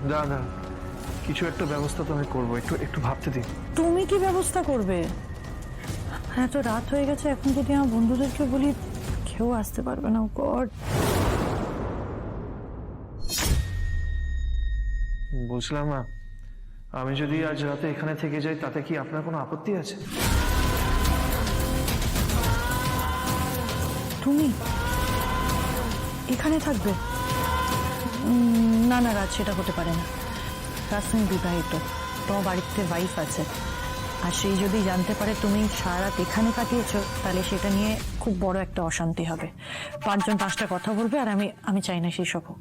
না না, কিছু একটা ব্যবস্থা তো আমি করবো, একটু একটু ভাবতে দিন। তুমি কি ব্যবস্থা করবে? এত রাত হয়ে গেছে, এখন যদি আমার বন্ধুদেরকে বলি কেউ আসতে পারবে না। গড, বলছিলাম মা, আমি যদি আজ রাতে এখানে থেকে যাই তাতে কি আপনার কোনো আপত্তি আছে? তুমি এখানে থাকবে? না না রাজ, সেটা হতে পারে না। রাজ, তুমি বিবাহিত, তোমার বাড়িতে ওয়াইফ আছে, আর সেই যদি জানতে পারে তুমি সারা রাত এখানে কাটিয়েছো, তাহলে সেটা নিয়ে খুব বড় একটা অশান্তি হবে। 5 জন 5টা কথা বলবে, আর আমি চাই না সেই সব হোক।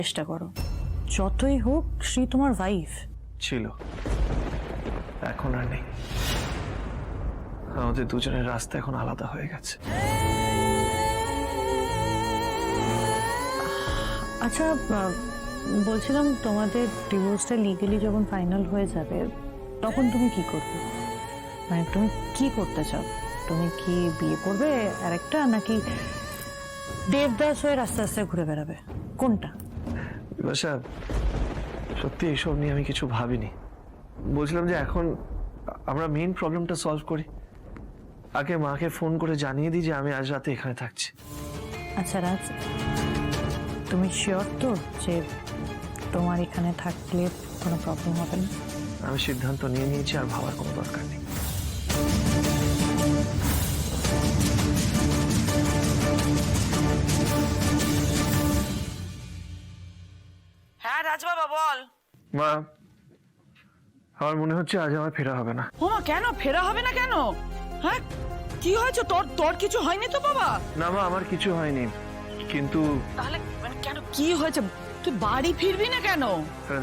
চেষ্টা করো, যতই হোক শ্রী তোমার ওয়াইফ ছিল, এখন আর নেই। আমাদের দুজনের রাস্তা এখন আলাদা হয়ে গেছে। আচ্ছা, বলছিলাম তোমাদের ডিভোর্সটা লিগালি যখন ফাইনাল হয়ে যাবে তখন তুমি কি করবে? মানে তুমি কি করতে চাও? তুমি কি বিয়ে করবে আরেকটা, নাকি দেবদাস হয়ে আস্তে আস্তে ঘুরে বেড়াবে? কোনটা? বিপাশা, সত্যি এইসব নিয়ে আমি কিছু ভাবিনি। বলছিলাম যে এখন আমরা মেইন প্রবলেমটা সলভ করি। আগে মাকে ফোন করে জানিয়ে দিই যে আমি আজ রাতে এখানে থাকছি। আচ্ছা রাজ, তুমি শিওর তো যে তোমার এখানে থাকলে কোনো প্রবলেম হবে না? আমি সিদ্ধান্ত নিয়ে নিয়েছি, আর ভাবার কোনো দরকার নেই। হ্যাঁ রাজবাবা বল। মা, আমার মনে হচ্ছে আজ আমার ফেরা হবে না। ও কেন ফেরা হবে না কেন? হ্যাঁ কি হয়েছে তোর? তোর কিছু হয়নি তো বাবা? না মা, আমার কিছু হয়নি, কিন্তু তাহলে কেন, কি হয়েছে? তুই বাড়ি ফিরবি না কেন?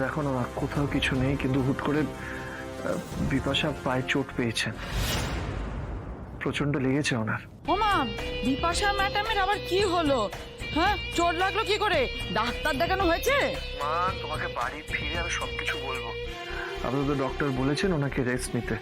দেখো না মা, কোথাও কিছু নেই, কিন্তু হুট করে বিপাশা পায়ে চোট পেয়েছেন, প্রচন্ড লেগেছে ওনার। ও মা, বিপাশা ম্যাডামের আবার কি হলো? হ্যাঁ চোট লাগলো কি করে? ডাক্তার দেখানো হয়েছে? মা, তোমাকে বাড়ি ফিরে আমি সবকিছু বলবো। আপাতত ডক্টর বলেছেন ওনাকে রেস্ট নিতে।